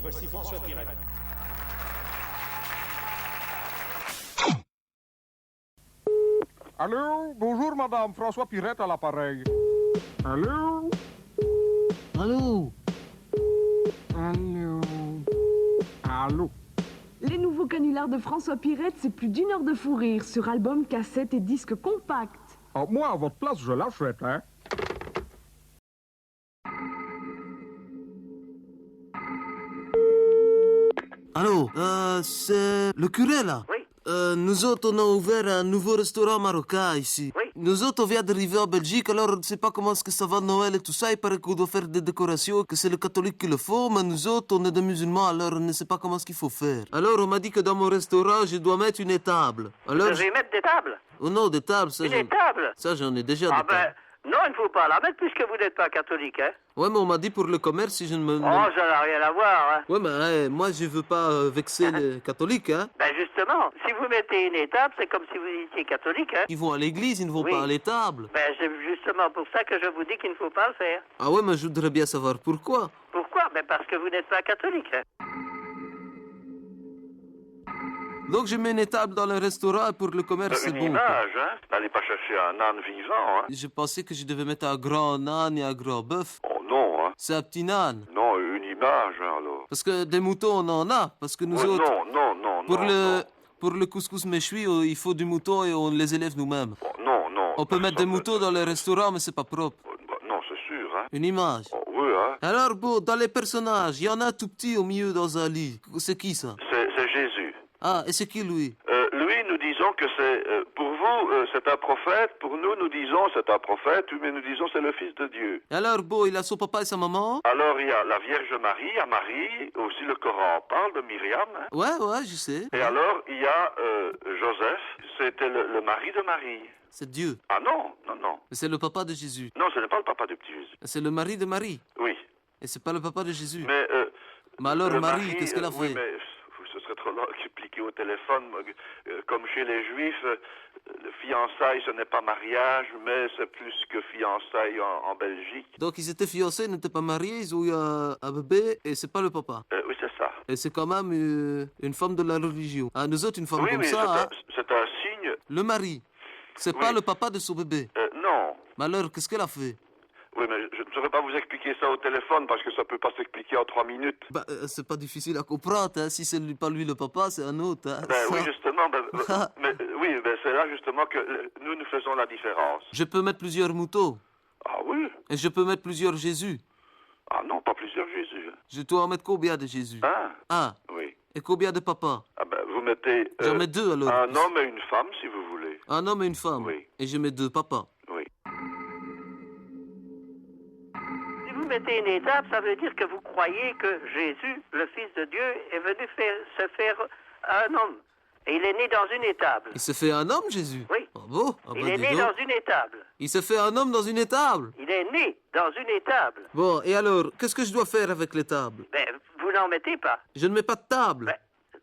Voici François Pirette. Allô, bonjour madame, François Pirette à l'appareil. Allô? Allô? Allô? Allô? Les nouveaux canulars de François Pirette, c'est plus d'1 heure de fou rire sur album, cassette et disque compact. Ah, moi, à votre place, je l'achète, hein? Allô? C'est le curé, là? Oui. Nous autres, on a ouvert un nouveau restaurant marocain ici. Oui. Nous autres, on vient d'arriver en Belgique, alors on ne sait pas comment est-ce que ça va Noël et tout ça. Il paraît qu'on doit faire des décorations, que c'est les catholiques qui le font, mais nous autres, on est des musulmans, alors on ne sait pas comment est-ce qu'il faut faire. Alors, on m'a dit que dans mon restaurant, je dois mettre une étable. Alors, Vous devez mettre des tables. Oh non, des tables, ça, Une étable. ça j'en ai déjà Ah des tables. non, il ne faut pas la mettre puisque vous n'êtes pas catholique, hein. Ouais, mais on m'a dit pour le commerce, si je ne me... Oh, ça n'a rien à voir, hein. Ouais, mais moi, je veux pas vexer les catholiques, hein. Ben justement, si vous mettez une étable, c'est comme si vous étiez catholique, hein. Ils vont à l'église, ils ne vont Oui. pas à l'étable. Ben c'est justement pour ça que je vous dis qu'il ne faut pas le faire. Ah ouais, mais je voudrais bien savoir pourquoi. Pourquoi? Ben parce que vous n'êtes pas catholique, hein. Donc je mets une étable dans le restaurant et pour le commerce, c'est Une bon. quoi. image, hein. N'allez pas chercher un âne vivant, hein. Je pensais que je devais mettre un grand âne et un grand bœuf. Oh non, hein. C'est un petit âne. Non, une image, hein, alors. Parce que des moutons, on en a. Parce que nous Ouais, autres, non, pour, non, le, non. pour le couscous méchoui, il faut du mouton et on les élève nous-mêmes. Oh, non. On peut mettre des moutons dans le restaurant, mais c'est pas propre. Non, c'est sûr, hein. Une image. Oh, oui, hein. Alors bon, dans les personnages, il y en a un tout petit au milieu dans un lit. C'est qui ça? C'est Jésus. Ah, et c'est qui lui? Lui, nous disons que c'est, pour vous, c'est un prophète. Pour nous, nous disons c'est un prophète, mais nous disons c'est le Fils de Dieu. Et alors bon, il a son papa et sa maman? Alors, il y a la Vierge Marie, à Marie, aussi le Coran parle de Myriam, hein. Ouais, je sais. Et alors, il y a Joseph, c'était le mari de Marie. C'est Dieu. Ah non. Mais c'est le papa de Jésus. Non, ce n'est pas le papa du petit Jésus. C'est le mari de Marie. Oui. Et c'est pas le papa de Jésus. Mais alors le Marie, mari, qu'est-ce qu'elle a fait? Oui, mais ce serait trop long d'expliquer au téléphone. Comme chez les Juifs, le fiançailles, ce n'est pas mariage, mais c'est plus que fiançailles en Belgique. Donc ils étaient fiancés, ils n'étaient pas mariés, ils ont eu un bébé et c'est pas le papa. Oui, c'est ça. Et c'est quand même une femme de la religion. Ah, nous autres, une femme Oui, comme oui, ça, hein, c'est un signe. le mari. C'est Oui. pas le papa de son bébé. Non. Mais alors, qu'est-ce qu'elle a fait? Oui, mais je ne saurais pas vous expliquer ça au téléphone parce que ça peut pas s'expliquer en 3 minutes. Bah, c'est pas difficile à comprendre, hein. Si c'est pas lui le papa, c'est un autre, hein. Ben Ça. oui, justement. C'est là justement que nous faisons la différence. Je peux mettre plusieurs moutons. Ah oui? Et je peux mettre plusieurs Jésus. Ah non, pas plusieurs Jésus. Je dois en mettre combien de Jésus? Ah, Un. oui. Et combien de papas? Ah ben, vous mettez J'en mets deux alors. un homme et une femme, si vous voulez. Un homme et une femme. Oui. Et je mets deux papas. Oui. Si vous mettez une étape, ça veut dire que vous croyez que Jésus, le Fils de Dieu, est venu se faire un homme. Et il est né dans une étable. Il s'est fait un homme, Jésus? Oui. Ah bon? Ah Il bah, est dis né donc. dans une étable. Il s'est fait un homme dans une étable? Il est né dans une étable. Bon, et alors, qu'est-ce que je dois faire avec l'étable? Ben, vous n'en mettez pas. Je ne mets pas de table. Ben,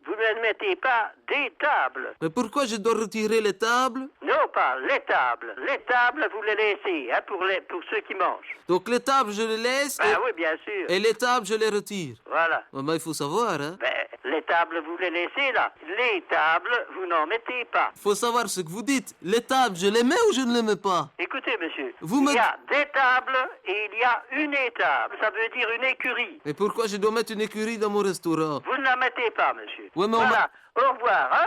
vous ne mettez pas des tables. Mais pourquoi je dois retirer les tables? Non, pas les tables. Les tables, vous les laissez, hein, pour ceux qui mangent. Donc les tables, je les laisse Ben oui, bien sûr. et les tables, je les retire. Voilà. Ah bah, il faut savoir, hein. Ben, les tables, vous les laissez là. Les tables, vous n'en mettez pas. Il faut savoir ce que vous dites. Les tables, je les mets ou je ne les mets pas? Écoutez, monsieur, Vous il me- y a des tables et il y a une étable. Ça veut dire une écurie. Et pourquoi je dois mettre une écurie dans mon restaurant? Vous ne la mettez pas, monsieur. Ouais, mais on voilà. Au revoir, hein.